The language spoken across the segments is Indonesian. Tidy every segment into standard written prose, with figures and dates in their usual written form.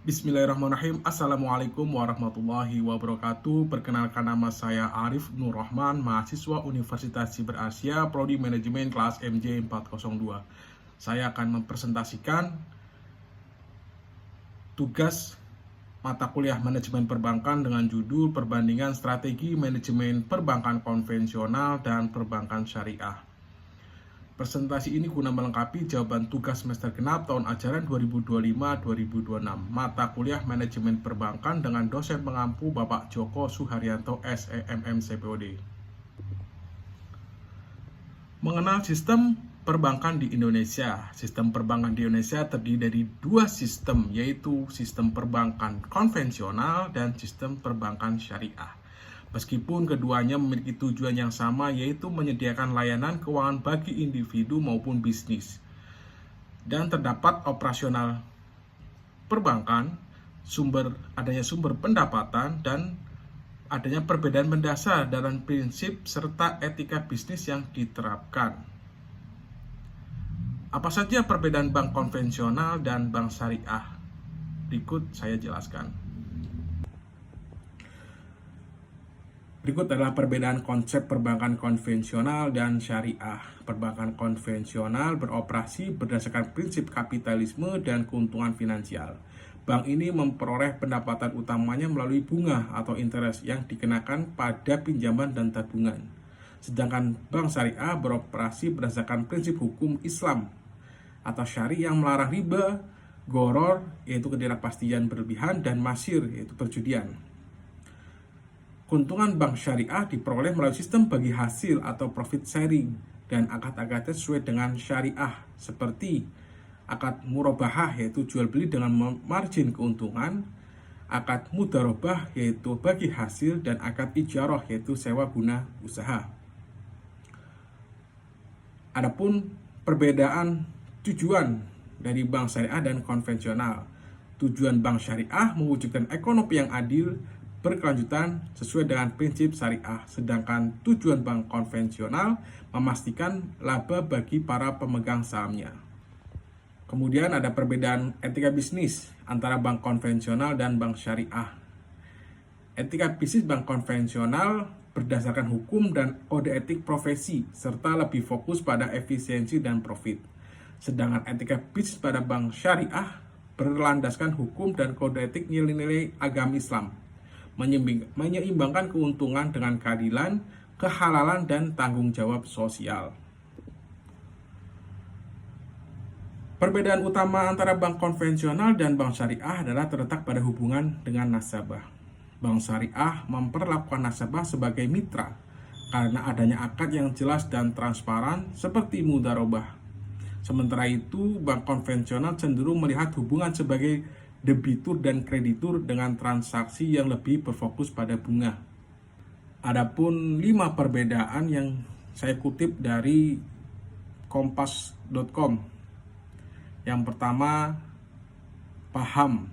Bismillahirrahmanirrahim. Assalamualaikum warahmatullahi wabarakatuh. Perkenalkan, nama saya Arif Nur Rahman, mahasiswa Universitas Siber Asia, Prodi Manajemen kelas MJ 402. Saya akan mempresentasikan tugas mata kuliah manajemen perbankan dengan judul Perbandingan Strategi Manajemen Perbankan Konvensional dan Perbankan Syariah. Presentasi ini guna melengkapi jawaban tugas semester genap tahun ajaran 2025-2026 mata kuliah manajemen perbankan dengan dosen pengampu Bapak Joko Suharyanto SEMM CPOD. Mengenal sistem perbankan di Indonesia. Sistem perbankan di Indonesia terdiri dari dua sistem, yaitu sistem perbankan konvensional dan sistem perbankan syariah. Meskipun keduanya memiliki tujuan yang sama, yaitu menyediakan layanan keuangan bagi individu maupun bisnis. Dan terdapat operasional perbankan, adanya sumber pendapatan, dan adanya perbedaan mendasar dalam prinsip serta etika bisnis yang diterapkan. Apa saja perbedaan bank konvensional dan bank syariah? Berikut saya jelaskan. Berikut adalah perbedaan konsep perbankan konvensional dan syariah. Perbankan konvensional beroperasi berdasarkan prinsip kapitalisme dan keuntungan finansial. Bank ini memperoleh pendapatan utamanya melalui bunga atau interest yang dikenakan pada pinjaman dan tabungan. Sedangkan bank syariah beroperasi berdasarkan prinsip hukum Islam atau syari yang melarang riba, gharar yaitu ketidakpastian berlebihan, dan masyir yaitu perjudian. Keuntungan bank syariah diperoleh melalui sistem bagi hasil atau profit sharing dan akad-akadnya sesuai dengan syariah, seperti akad murabahah yaitu jual beli dengan margin keuntungan, akad mudharabah yaitu bagi hasil, dan akad ijarah yaitu sewa guna usaha. Adapun perbedaan tujuan dari bank syariah dan konvensional. Tujuan bank syariah mewujudkan ekonomi yang adil, berkelanjutan sesuai dengan prinsip syariah, sedangkan tujuan bank konvensional memastikan laba bagi para pemegang sahamnya. Kemudian ada perbedaan etika bisnis antara bank konvensional dan bank syariah. Etika bisnis bank konvensional berdasarkan hukum dan kode etik profesi, serta lebih fokus pada efisiensi dan profit. Sedangkan etika bisnis pada bank syariah berlandaskan hukum dan kode etik nilai-nilai agama Islam, menyeimbangkan keuntungan dengan keadilan, kehalalan, dan tanggung jawab sosial. Perbedaan utama antara bank konvensional dan bank syariah adalah terletak pada hubungan dengan nasabah. Bank syariah memperlakukan nasabah sebagai mitra karena adanya akad yang jelas dan transparan seperti mudharabah. Sementara itu, bank konvensional cenderung melihat hubungan sebagai debitur dan kreditur dengan transaksi yang lebih berfokus pada bunga. Adapun 5 perbedaan yang saya kutip dari kompas.com. Yang pertama, paham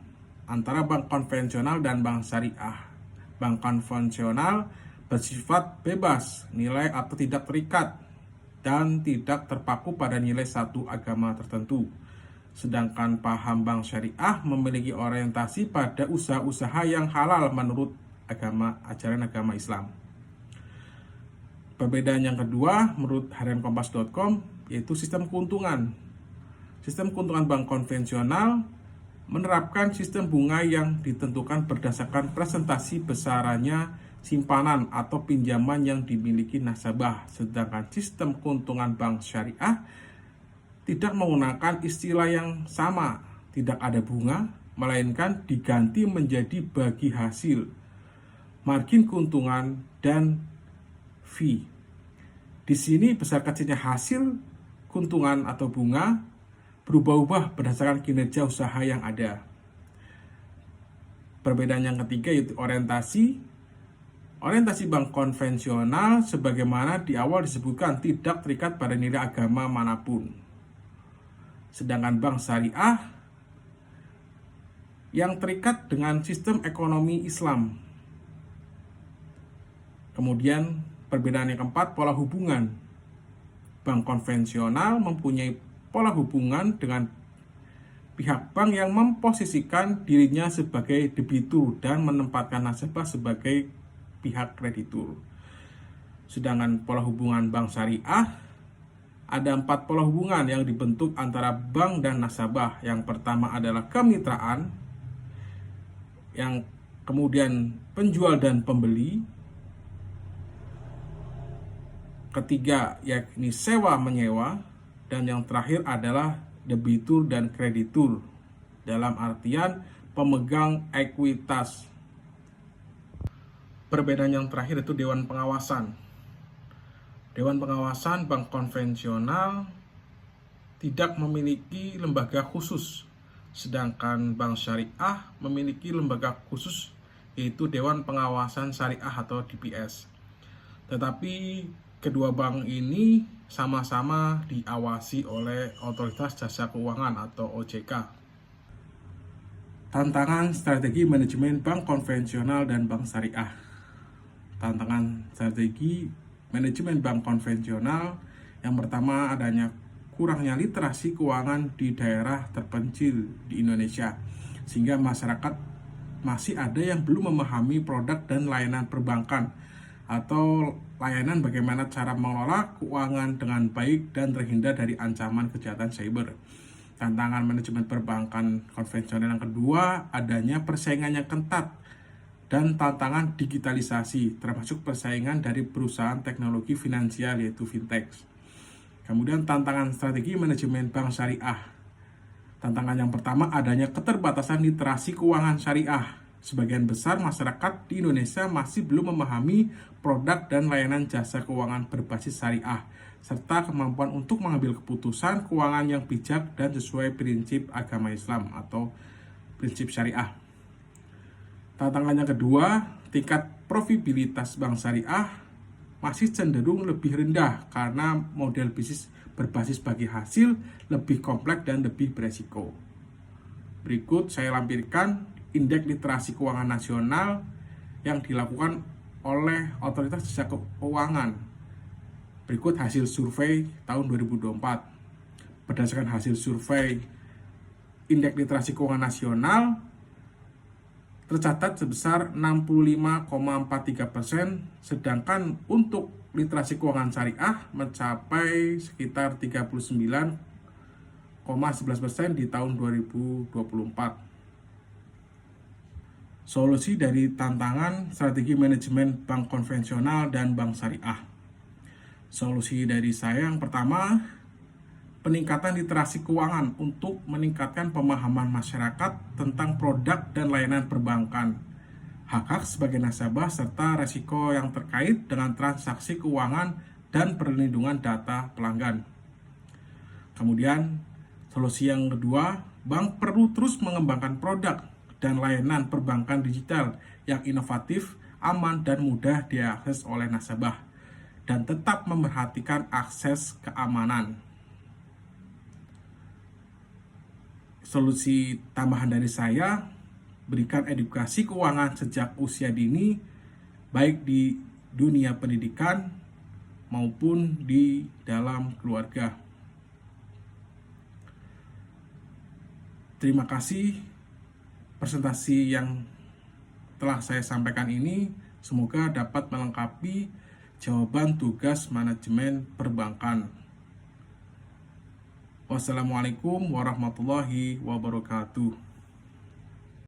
antara bank konvensional dan bank syariah. Bank konvensional bersifat bebas nilai atau tidak terikat dan tidak terpaku pada nilai satu agama tertentu. Sedangkan paham bank syariah memiliki orientasi pada usaha-usaha yang halal menurut ajaran agama Islam. Perbedaan yang kedua menurut harian kompas.com yaitu sistem keuntungan. Sistem keuntungan bank konvensional menerapkan sistem bunga yang ditentukan berdasarkan presentasi besarannya simpanan atau pinjaman yang dimiliki nasabah. Sedangkan sistem keuntungan bank syariah tidak menggunakan istilah yang sama, tidak ada bunga, melainkan diganti menjadi bagi hasil, margin keuntungan, dan fee. Di sini besar kecilnya hasil, keuntungan atau bunga berubah-ubah berdasarkan kinerja usaha yang ada. Perbedaan yang ketiga yaitu orientasi. Orientasi bank konvensional sebagaimana di awal disebutkan tidak terikat pada nilai agama manapun. Sedangkan bank syariah yang terikat dengan sistem ekonomi Islam. Kemudian perbedaan yang keempat, pola hubungan. Bank konvensional mempunyai pola hubungan dengan pihak bank yang memposisikan dirinya sebagai debitur dan menempatkan nasabah sebagai pihak kreditur. Sedangkan pola hubungan bank syariah, ada 4 pola hubungan yang dibentuk antara bank dan nasabah. Yang pertama adalah kemitraan, yang kemudian penjual dan pembeli, ketiga yakni sewa menyewa, dan yang terakhir adalah debitur dan kreditur, dalam artian pemegang ekuitas. Perbedaan yang terakhir itu Dewan Pengawasan. Dewan Pengawasan bank konvensional tidak memiliki lembaga khusus, sedangkan bank syariah memiliki lembaga khusus, yaitu Dewan Pengawasan Syariah atau DPS. Tetapi kedua bank ini sama-sama diawasi oleh Otoritas Jasa Keuangan atau OJK. Tantangan strategi manajemen bank konvensional dan bank syariah. Tantangan strategi manajemen bank konvensional yang pertama adanya kurangnya literasi keuangan di daerah terpencil di Indonesia, sehingga masyarakat masih ada yang belum memahami produk dan layanan perbankan atau layanan bagaimana cara mengelola keuangan dengan baik dan terhindar dari ancaman kejahatan cyber. Tantangan manajemen perbankan konvensional yang kedua adanya persaingan yang ketat dan tantangan digitalisasi, termasuk persaingan dari perusahaan teknologi finansial yaitu fintech. Kemudian tantangan strategi manajemen bank syariah. Tantangan yang pertama adanya keterbatasan literasi keuangan syariah. Sebagian besar masyarakat di Indonesia masih belum memahami produk dan layanan jasa keuangan berbasis syariah, serta kemampuan untuk mengambil keputusan keuangan yang bijak dan sesuai prinsip agama Islam atau prinsip syariah. Tantangan yang kedua, tingkat profitabilitas bank syariah masih cenderung lebih rendah karena model bisnis berbasis bagi hasil lebih kompleks dan lebih beresiko. Berikut saya lampirkan indeks literasi keuangan nasional yang dilakukan oleh Otoritas Jasa Keuangan. Berikut hasil survei tahun 2024. Berdasarkan hasil survei indeks literasi keuangan nasional tercatat sebesar 65,43%, sedangkan untuk literasi keuangan syariah mencapai sekitar 39,11% di tahun 2024. Solusi dari tantangan strategi manajemen bank konvensional dan bank syariah. Solusi dari saya yang pertama, peningkatan literasi keuangan untuk meningkatkan pemahaman masyarakat tentang produk dan layanan perbankan, hak-hak sebagai nasabah, serta resiko yang terkait dengan transaksi keuangan dan perlindungan data pelanggan. Kemudian, solusi yang kedua, bank perlu terus mengembangkan produk dan layanan perbankan digital yang inovatif, aman, dan mudah diakses oleh nasabah, dan tetap memperhatikan akses keamanan. Solusi tambahan dari saya, berikan edukasi keuangan sejak usia dini, baik di dunia pendidikan maupun di dalam keluarga. Terima kasih presentasi yang telah saya sampaikan ini. Semoga dapat melengkapi jawaban tugas manajemen perbankan. Wassalamualaikum warahmatullahi wabarakatuh.